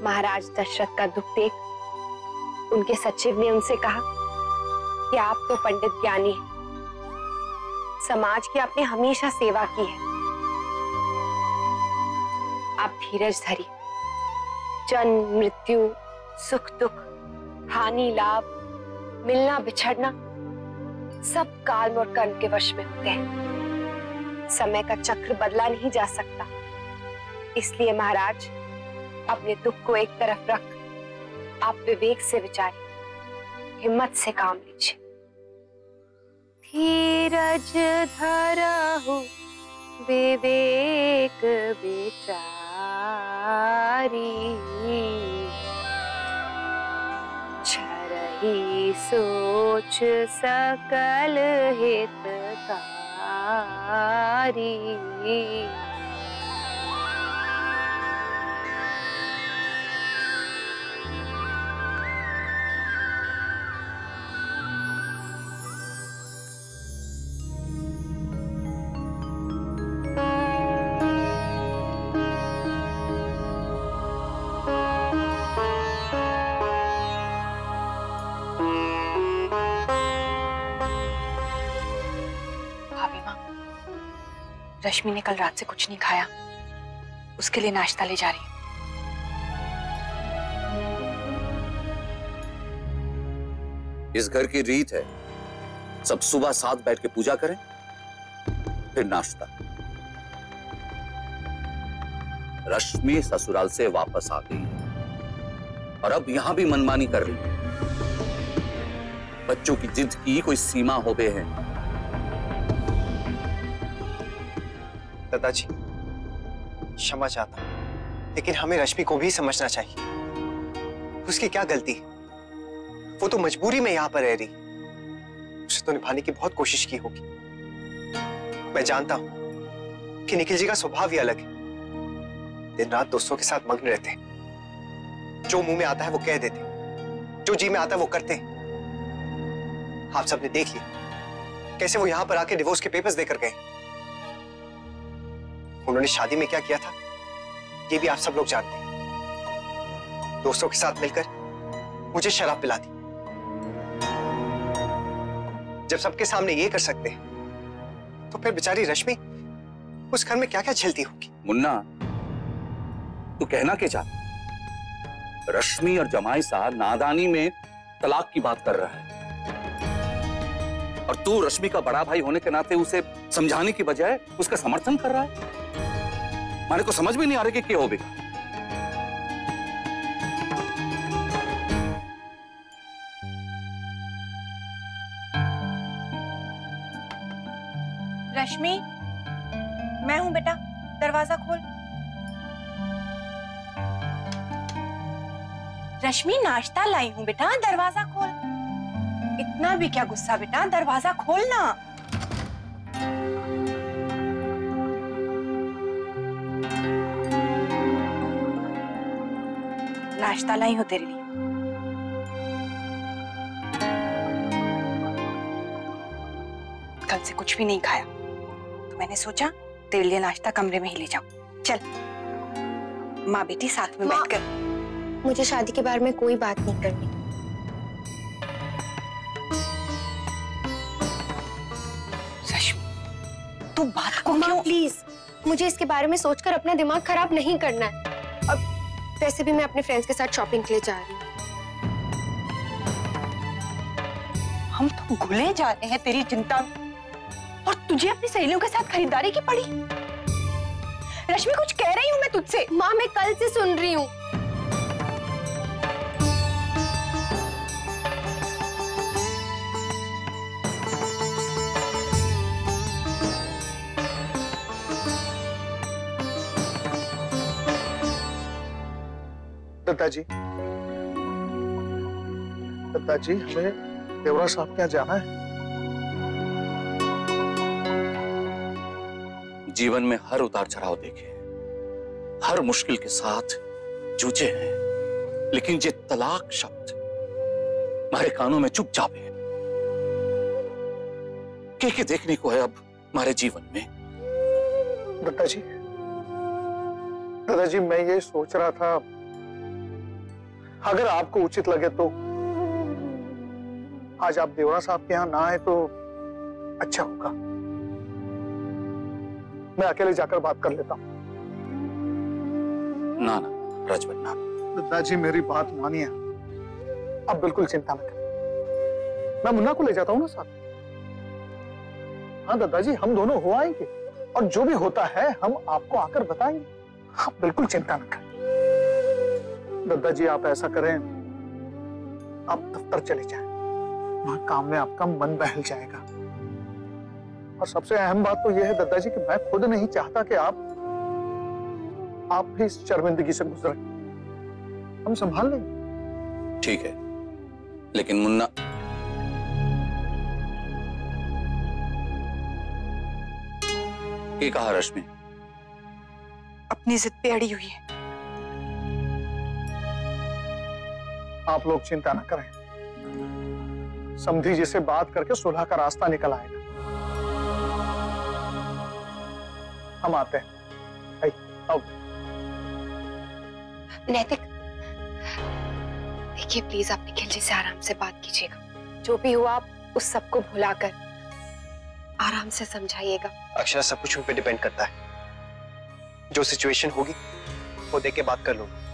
महाराज दशरथ का दुख देख उनके सचिव ने उनसे कहा कि आप तो पंडित ज्ञानी हैं, समाज की आपने हमेशा सेवा की है, आप धीरज धरिए। जन्म मृत्यु, सुख दुख, हानि लाभ, मिलना बिछड़ना सब काल और कर्म के वश में होते हैं। समय का चक्र बदला नहीं जा सकता। इसलिए महाराज, अपने दुख को एक तरफ रख आप विवेक से विचारिए, हिम्मत से काम लीजिए। धीरज धरहु विवेक विचारी, छरहि सोच सकल हितकारी। रश्मि ने कल रात से कुछ नहीं खाया, उसके लिए नाश्ता ले जा रही है। इस घर की रीत है, सब सुबह साथ बैठ के पूजा करें, फिर नाश्ता। रश्मि ससुराल से वापस आ गई है और अब यहां भी मनमानी कर रही है। बच्चों की जिद की कोई सीमा हो गए हैं। दादाजी, क्षमा चाहता हूं, लेकिन हमें रश्मि को भी समझना चाहिए। उसकी क्या गलती है? वो तो मजबूरी में यहां पर रह रही। उसे तो निभाने की बहुत कोशिश की होगी। मैं जानता हूं कि निखिल जी का स्वभाव ही अलग है। दिन रात दोस्तों के साथ मग्न रहते हैं। जो मुंह में आता है वो कह देते हैं, जो जी में आता है वो करते हैं। आप सबने देख लिया कैसे वो यहां पर आके डिवोर्स के पेपर्स देकर गए। उन्होंने शादी में क्या किया था ये भी आप सब लोग जानते हैं। दोस्तों के साथ मिलकर मुझे शराब पिला दी। जब सबके सामने ये कर सकते हैं तो फिर बेचारी रश्मि उस घर में क्या क्या झेलती होगी। मुन्ना, तू कहना क्या चाहता? रश्मि और जमाई साहब नादानी में तलाक की बात कर रहा है और तू रश्मि का बड़ा भाई होने के नाते उसे समझाने की बजाय उसका समर्थन कर रहा है। माने को समझ भी नहीं आ रहा कि क्या हो बेटा। रश्मि, मैं हूं बेटा, दरवाजा खोल। रश्मि, नाश्ता लाई हूं बेटा, दरवाजा खोल। इतना भी क्या गुस्सा बेटा, दरवाजा खोल ना। नाश्ता लाई हूं तेरे लिए। कल से कुछ भी नहीं खाया तो मैंने सोचा तेरे लिए नाश्ता कमरे में ही ले जाऊं। चल, माँ बेटी साथ में बैठकर। मुझे शादी के बारे में कोई बात नहीं करनी। रश्मि, तू बात को माँ क्यों? प्लीज, मुझे इसके बारे में सोचकर अपना दिमाग खराब नहीं करना है। अब वैसे भी मैं अपने फ्रेंड्स के साथ शॉपिंग के लिए जा रही हूँ। हम तो घुले जा रहे हैं तेरी चिंता में और तुझे अपनी सहेलियों के साथ खरीदारी की पड़ी। रश्मि, कुछ कह रही हूँ मैं तुझसे। माँ, मैं कल से सुन रही हूँ। दत्ताजी, दत्ताजी, हमें देवरा साहब के यहाँ जाना है। जीवन में हर उतार चढ़ाव देखे, हर मुश्किल के साथ जूझे हैं, लेकिन ये तलाक शब्द हमारे कानों में चुपचाप है। क्या देखने को है अब हमारे जीवन में? दादाजी, दादाजी, मैं ये सोच रहा था अगर आपको उचित लगे तो आज आप देवरा साहब के यहाँ ना आए तो अच्छा होगा। मैं अकेले जाकर बात कर लेता हूँ। ना ना रजबन ना। दादाजी मेरी बात मानिए, आप बिल्कुल चिंता न करें। मैं मुन्ना को ले जाता हूँ ना साथ। हाँ दादाजी, हम दोनों हो आएंगे और जो भी होता है हम आपको आकर बताएंगे। आप बिल्कुल चिंता न करें। दादाजी आप ऐसा करें, आप दफ्तर चले जाएं, वहां काम में आपका मन बहल जाएगा। और सबसे अहम बात तो यह है दादाजी कि मैं खुद नहीं चाहता कि आप भी इस शर्मिंदगी से गुजरे। हम संभाल लेंगे। ठीक है, लेकिन मुन्ना ये कहा रश्मि? अपनी जिद पे अड़ी हुई है। आप लोग चिंता न करें, समधी जी से बात करके सुलह का रास्ता निकल आएगा। हम आते हैं। आओ। नैतिक, देखिए प्लीज आप निखिल जी से आराम से बात कीजिएगा। जो भी हुआ आप उस सबको भुलाकर आराम से समझाइएगा। अक्षरा, सब कुछ उन पे डिपेंड करता है। जो सिचुएशन होगी वो देख के बात कर लूंगा।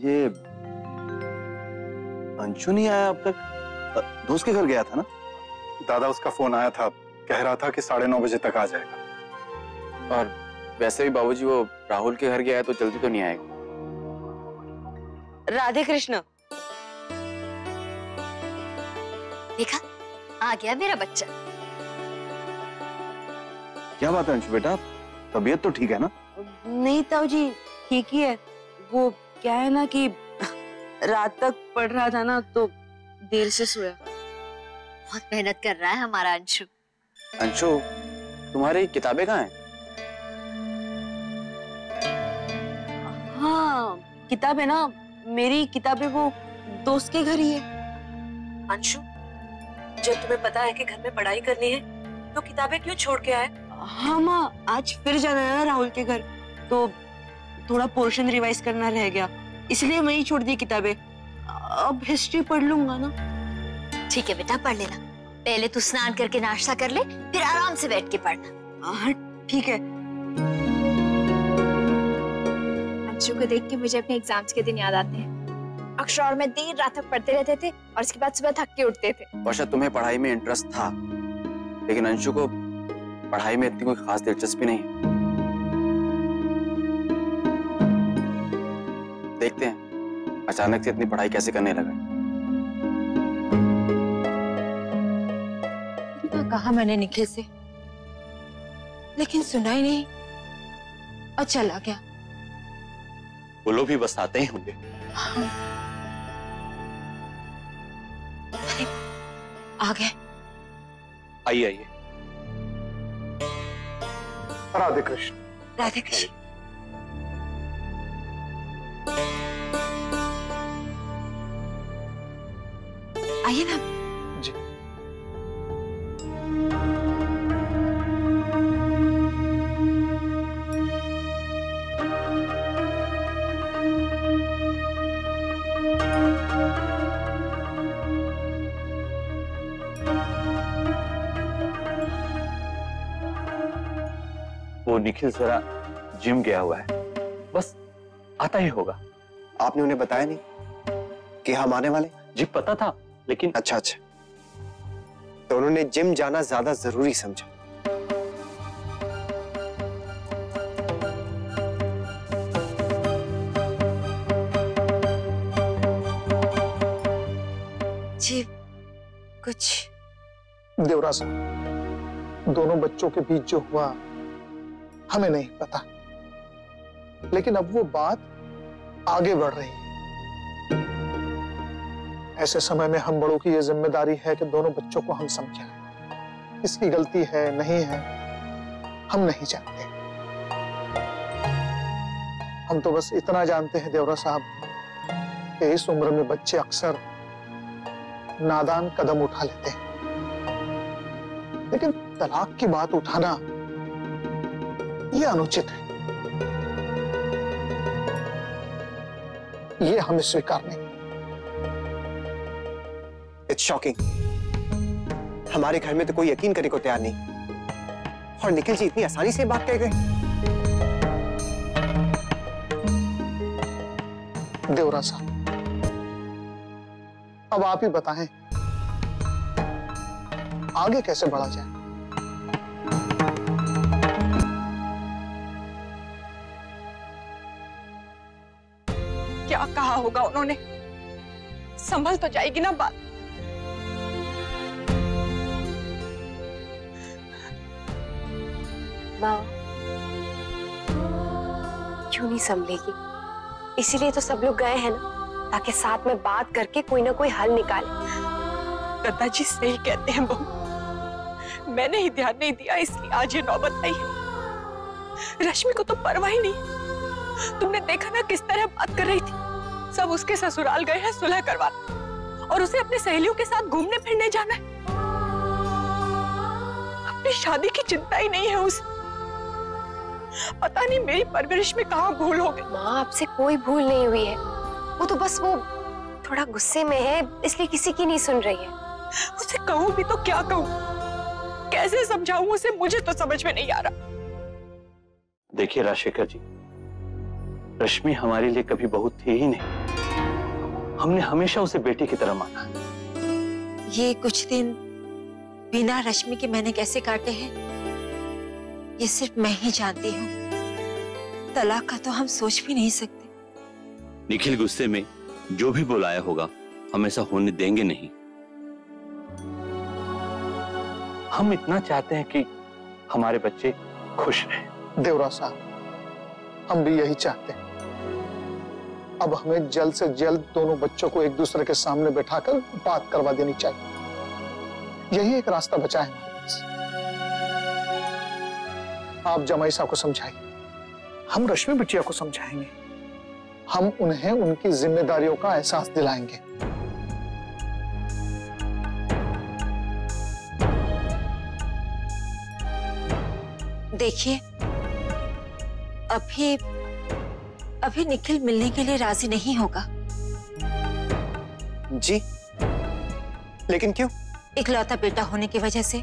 ये अंशु नहीं आया अब तक? दोस्त के घर गया था ना? दादा, उसका फोन आया था, कह रहा था कि 9:30 बजे तक आ जाएगा। और वैसे भी बाबूजी वो राहुल के घर गया है तो जल्दी तो नहीं आएगा। राधे कृष्ण। देखा, आ गया मेरा बच्चा। क्या बात है अंशु बेटा, तबीयत तो ठीक है ना? नहीं ताऊ जी, ठीक ही है। वो क्या है ना कि रात तक पढ़ रहा था ना तो देर से सोया। बहुत मेहनत कर रहा है हमारा अंशु। अंशु, तुम्हारी किताबें कहाँ हैं? हाँ, किताब है ना, मेरी किताबें वो दोस्त के घर ही है। अंशु, जब तुम्हें पता है कि घर में पढ़ाई करनी है तो किताबें क्यों छोड़ के आए? हाँ माँ, आज फिर जाना है ना राहुल के घर, तो थोड़ा पोर्शन रिवाइज करना रह गया, इसलिए मैं ही छोड़ दी किताबें। अब हिस्ट्री पढ़ लूंगा ना। ठीक है बेटा, पढ़ लेना। पहले तू स्नान करके नाश्ता कर ले, फिर आराम से बैठ के पढ़ना। हाँ ठीक है। अंशु को देख के मुझे अपने एग्जाम्स के दिन याद आते हैं। अक्षर और मैं देर रात तक पढ़ते रहते थे और उसके बाद सुबह थक के उठते थे। वर्षा, तुम्हें पढ़ाई में इंटरेस्ट था, लेकिन अंशु को पढ़ाई में इतनी कोई खास दिलचस्पी नहीं है। देखते हैं अचानक से इतनी पढ़ाई कैसे करने लगा। इतना कहा मैंने निखिल से, लेकिन सुना ही नहीं और चला गया। वो लोग भी बस आते ही होंगे। आ गए। आइए आइए। राधे कृष्ण। राधे कृष्ण। आइए ना। जी। वो निखिल जरा जिम गया हुआ है, बस आता ही होगा। आपने उन्हें बताया नहीं कि हम आने वाले? जी पता था, लेकिन अच्छा अच्छा, तो उन्होंने जिम जाना ज्यादा जरूरी समझा। जी कुछ देवरा साहब, दोनों बच्चों के बीच जो हुआ हमें नहीं पता, लेकिन अब वो बात आगे बढ़ रही है। ऐसे समय में हम बड़ों की ये जिम्मेदारी है कि दोनों बच्चों को हम समझाएं। इसकी गलती है नहीं है हम नहीं जानते। हम तो बस इतना जानते हैं देवरा साहब कि इस उम्र में बच्चे अक्सर नादान कदम उठा लेते हैं। लेकिन तलाक की बात उठाना यह अनुचित है। ये हमें स्वीकार नहीं। It's shocking. हमारे घर में तो कोई यकीन करने को तैयार नहीं, और निखिल जी इतनी आसानी से बात कह गए। देवरा साहब, अब आप ही बताएं आगे कैसे बढ़ा जाए। क्या कहा होगा उन्होंने? संभल तो जाएगी ना बात। माँ क्यों नहीं संभलेगी? इसीलिए तो सब लोग गए हैं ना, ताकि साथ में बात करके कोई ना कोई हल निकाले। दादाजी सही कहते हैं बहू, मैंने ही ध्यान नहीं दिया, इसलिए आज ये नौबत आई है। रश्मि को तो परवाह ही नहीं। तुमने देखा ना किस तरह बात कर रही थी। सब उसके ससुराल गए हैं सुलह करवाने, और उसे अपनी सहेलियों के साथ घूमने फिरने जाना है। अपनी शादी की चिंता ही नहीं है उसे। पता नहीं मेरी परवरिश में कहाँ भूल हो गई। माँ आपसे कोई भूल नहीं हुई है, वो तो बस वो थोड़ा गुस्से में है, इसलिए किसी की नहीं सुन रही है। उसे कहूँ भी तो क्या कहूँ, कैसे समझाऊं उसे, मुझे तो समझ में नहीं आ रहा। देखिए राजशेखर जी, रश्मि हमारे लिए कभी बहू थी ही नहीं। हमने हमेशा उसे बेटी की तरह माना। ये कुछ दिन बिना रश्मि के मैंने कैसे काटे हैं, ये सिर्फ मैं ही जानती हूँ। तलाक का तो हम सोच भी नहीं सकते। निखिल गुस्से में जो भी बुलाया होगा हम ऐसा होने देंगे नहीं। हम इतना चाहते हैं कि हमारे बच्चे खुश रहें। देवरा साहब, हम भी यही चाहते हैं। अब हमें जल्द से जल्द दोनों बच्चों को एक दूसरे के सामने बैठाकर बात करवा देनी चाहिए। यही एक रास्ता बचा है हमारे पास। आप जमाई साहब को समझाइए, हम रश्मि बिटिया को समझाएंगे। हम उन्हें उनकी जिम्मेदारियों का एहसास दिलाएंगे। देखिए, अभी निखिल मिलने के लिए राजी नहीं होगा। जी, लेकिन क्यों? इकलौता बेटा होने की वजह से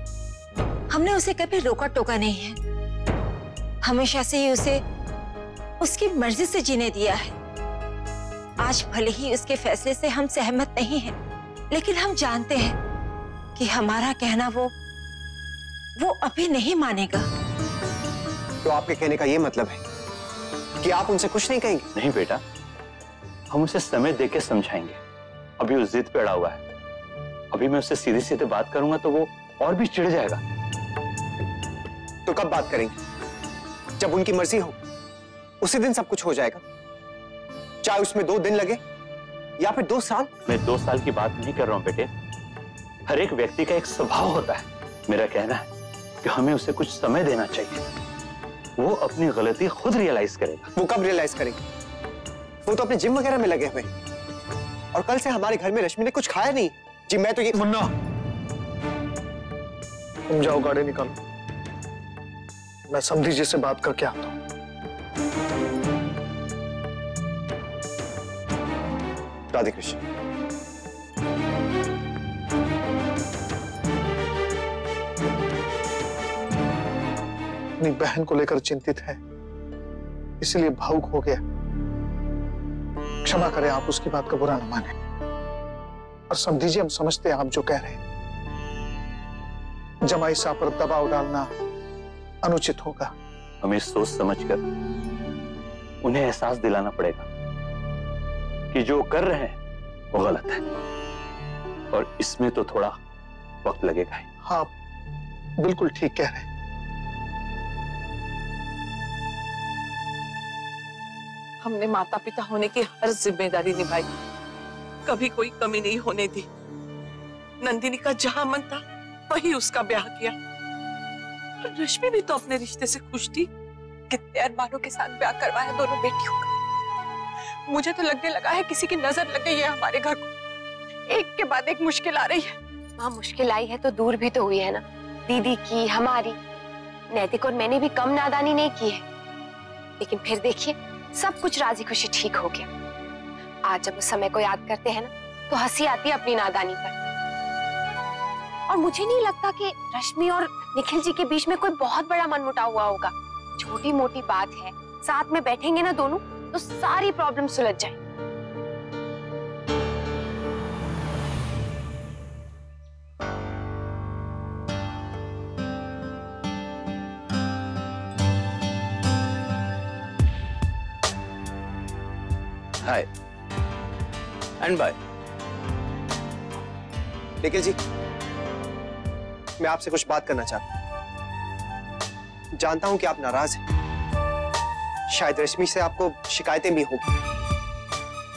हमने उसे कभी रोका टोका नहीं है। हमेशा से ही उसे उसकी मर्जी से जीने दिया है। आज भले ही उसके फैसले से हम सहमत नहीं हैं, लेकिन हम जानते हैं कि हमारा कहना वो अभी नहीं मानेगा। तो आपके कहने का ये मतलब है कि आप उनसे कुछ नहीं कहेंगे? नहीं बेटा, हम उसे समय देके समझाएंगे। अभी उस जिद पे अड़ा हुआ है। अभी मैं उससे सीधे सीधे बात करूंगा तो वो और भी चिढ़ जाएगा। तो कब बात करेंगे? जब उनकी मर्जी हो, उसी दिन सब कुछ हो जाएगा, चाहे उसमें 2 दिन लगे या फिर 2 साल। मैं 2 साल की बात नहीं कर रहा हूं बेटे। हर एक व्यक्ति का एक स्वभाव होता है। मेरा कहना है कि हमें उसे कुछ समय देना चाहिए। वो अपनी गलती खुद रियलाइज करेगा। वो कब रियलाइज करेगा? वो तो अपने जिम वगैरह में लगे हुए, और कल से हमारे घर में रश्मि ने कुछ खाया नहीं। जी मैं तो ये। मुन्ना, तुम जाओ, गाड़ी निकालो। मैं समधी जी से बात करके आता हूं। राधे कृष्ण। अपनी बहन को लेकर चिंतित है, इसलिए भावुक हो गया। क्षमा करें, आप उसकी बात का बुरा न माने। और समझी जी, हम समझते हैं आप जो कह रहे हैं। जमाई साहब पर दबाव डालना अनुचित होगा। हमें सोच समझकर उन्हें एहसास दिलाना पड़ेगा कि जो कर रहे हैं वो गलत है, और इसमें तो थोड़ा वक्त लगेगा ही। हाँ, बिल्कुल ठीक कह रहे हैं। हमने माता पिता होने की हर जिम्मेदारी निभाई, कभी कोई कमी नहीं होने दी। नंदिनी का जहां मन था वही उसका ब्याह किया। और रश्मि भी तो अपने रिश्ते से खुश थी। कितने अरमानों के साथ ब्याह करवाया दोनों बेटियों का। मुझे तो लगने लगा है किसी की नजर लग गई है हमारे घर को। एक के बाद एक मुश्किल आ रही है। माँ, मुश्किल आई है तो दूर भी तो हुई है ना। दीदी की, हमारी, नैतिक और मैंने भी कम नादानी नहीं की है। लेकिन फिर देखिए सब कुछ राजी खुशी ठीक हो गया। आज जब उस समय को याद करते हैं ना तो हंसी आती है अपनी नादानी पर। और मुझे नहीं लगता कि रश्मि और निखिल जी के बीच में कोई बहुत बड़ा मनमुटाव हुआ होगा। छोटी मोटी बात है, साथ में बैठेंगे ना दोनों तो सारी प्रॉब्लम सुलझ जाएंगी। हाय एंड बाय। निखिल जी, मैं आपसे कुछ बात करना चाहता हूं। जानता हूं कि आप नाराज हैं, शायद रश्मि से आपको शिकायतें भी होगी,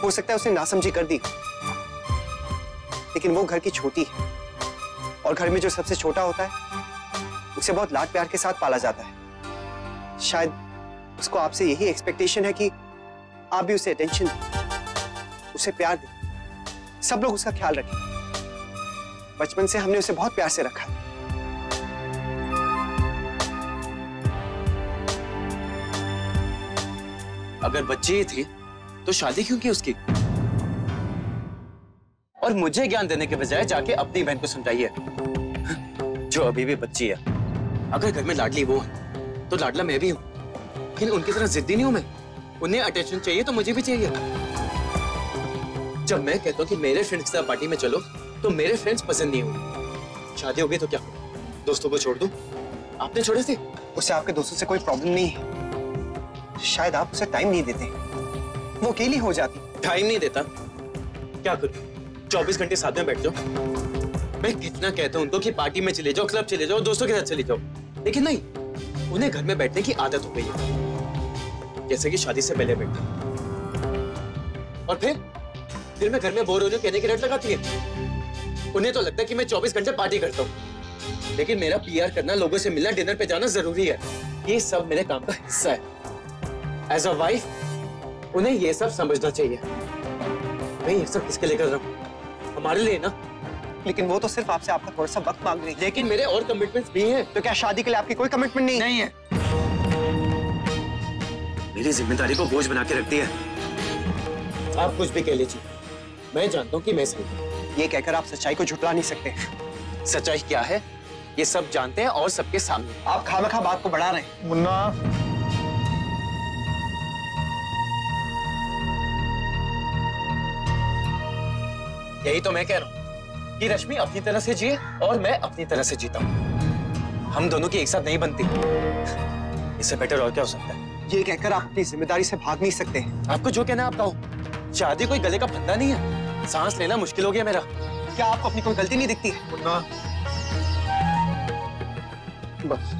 हो सकता है उसने नासमझी कर दी, लेकिन वो घर की छोटी है और घर में जो सबसे छोटा होता है उसे बहुत लाड प्यार के साथ पाला जाता है। शायद उसको आपसे यही एक्सपेक्टेशन है कि आप भी उसे अटेंशन दें, उसे प्यार दें, सब लोग उसका ख्याल रखें। बचपन से हमने उसे बहुत प्यार से रखा है। अगर बच्ची ही थी तो शादी क्यों की उसकी? और मुझे ज्ञान देने के बजाय जाके अपनी बहन को समझाइए जो अभी भी बच्ची है। अगर घर में लाडली वो है तो लाडला मैं भी हूं, लेकिन उनकी तरह जिद्दी नहीं हूं मैं। उन्हें अटेंशन चाहिए तो मुझे भी चाहिए। जब मैं कहता हूं कि मेरे फ्रेंड्स के साथ पार्टी में चलो तो मेरे फ्रेंड्स पसंद नहीं होंगे। शादी हो गई तो क्या, दोस्तों को छोड़ दूं? आपने छोड़े थे? उससे आपके दोस्तों से कोई प्रॉब्लम नहीं है, शायद आप उसे टाइम नहीं देते, वो अकेली हो जाती। टाइम नहीं देता? क्या करूं? 24 घंटे साथ में बैठ जाओ। मैं कितना कहता हूं उनको कि पार्टी में चले जाओ, क्लब चले जाओ, दोस्तों के साथ चले जाओ, लेकिन नहीं, उन्हें घर में बैठने की आदत हो गई है, जैसे कि शादी से पहले बैठते। और फिर मैं घर में बोर हो जाऊं कहने की रट लगाती है। उन्हें तो लगता है कि मैं 24 घंटे पार्टी करता हूं, लेकिन मेरा पीआर करना, लोगों से मिलना, डिनर पे जाना जरूरी है। ये सब मेरे काम का हिस्सा है। एज अ वाइफ उन्हें ये सब समझना चाहिए। मैं ये सब किसके लिए कर रहा हूँ? हमारे लिए ना। लेकिन वो तो सिर्फ आपसे आपका थोड़ा सा वक्त मांग रही है। लेकिन मेरे और कमिटमेंट्स भी हैं। तो क्या शादी के लिए आपकी कोई कमिटमेंट नहीं है? मेरी जिम्मेदारी को बोझ बना के रखती है। आप कुछ भी कह लीजिए, मैं जानता हूँ कि मैं सही हूँ। ये कहकर आप सच्चाई को झुठला नहीं सकते। सच्चाई क्या है ये सब जानते हैं और सबके सामने। आप खामखा बात को बढ़ा रहे हैं। मुन्ना, यही तो मैं कह रहा हूँ कि रश्मि अपनी तरह से जिए और मैं अपनी तरह से जीता हूँ। हम दोनों की एक साथ नहीं बनती। इससे बेटर और क्या हो सकता है? ये कहकर आप अपनी जिम्मेदारी से भाग नहीं सकते। आपको जो कहना है आप कहो। शादी कोई गले का फंदा नहीं है। सांस लेना मुश्किल हो गया मेरा। क्या आपको अपनी कोई गलती नहीं दिखती है? मुन्ना, बस।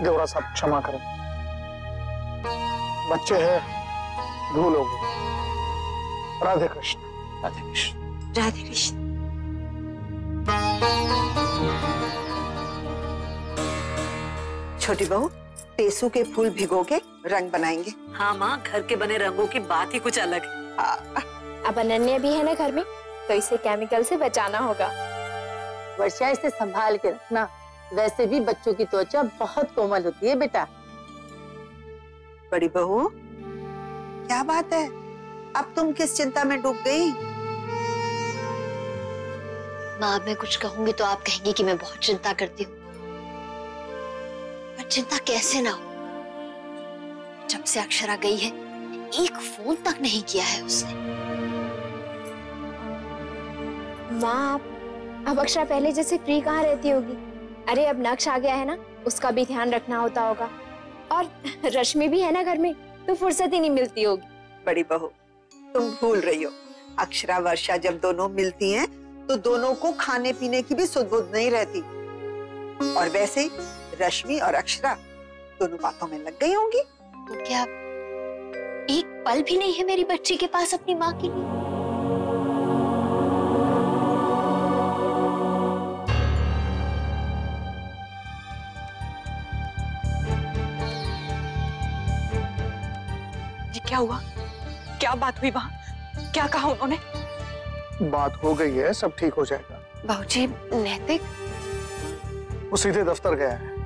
देवरा साहब क्षमा करें, बच्चे हैं, भूल हो गई। राधे कृष्ण। राधे कृष्ण। राधे कृष्ण। छोटी बहू, टेसू के फूल भिगो के रंग बनाएंगे। हाँ माँ, घर के बने रंगों की बात ही कुछ अलग है। अब अनन्या भी है ना घर में, तो इसे केमिकल से बचाना होगा। वर्षा, इसे संभाल के रखना। वैसे भी बच्चों की त्वचा बहुत कोमल होती है बेटा। बड़ी बहू, क्या बात है, अब तुम किस चिंता में डूब गई? माँ, मैं कुछ कहूंगी तो आप कहेंगी कि मैं बहुत चिंता करती हूँ, पर चिंता कैसे ना हो। जब से अक्षरा गई है, एक फोन तक नहीं किया है उसने। माँ, अब अक्षरा पहले जैसे फ्री कहाँ रहती होगी। अरे अब नक्श आ गया है ना, उसका भी ध्यान रखना होता होगा, और रश्मि भी है ना घर में, तो फुर्सत ही नहीं मिलती होगी। बड़ी बहू, तुम भूल रही हो, अक्षरा वर्षा जब दोनों मिलती हैं तो दोनों को खाने पीने की भी सुध-बुध नहीं रहती। और वैसे ही रश्मि और अक्षरा दोनों बातों में लग गई होंगी। तो क्या एक पल भी नहीं है मेरी बच्ची के पास अपनी माँ के लिए? जी क्या हुआ? क्या बात हुई वहां? क्या कहा उन्होंने? बात हो गई है, सब ठीक हो जाएगा। बाबूजी, नैतिक? वो सीधे दफ्तर गया है।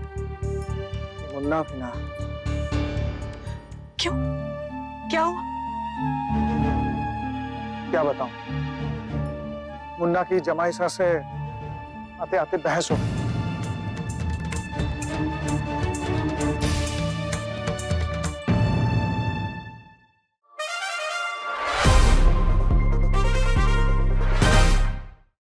मुन्ना भी ना। क्यों? क्या हुआ? क्या बताऊं? मुन्ना की जमाई सा से आते आते बहस हो गई।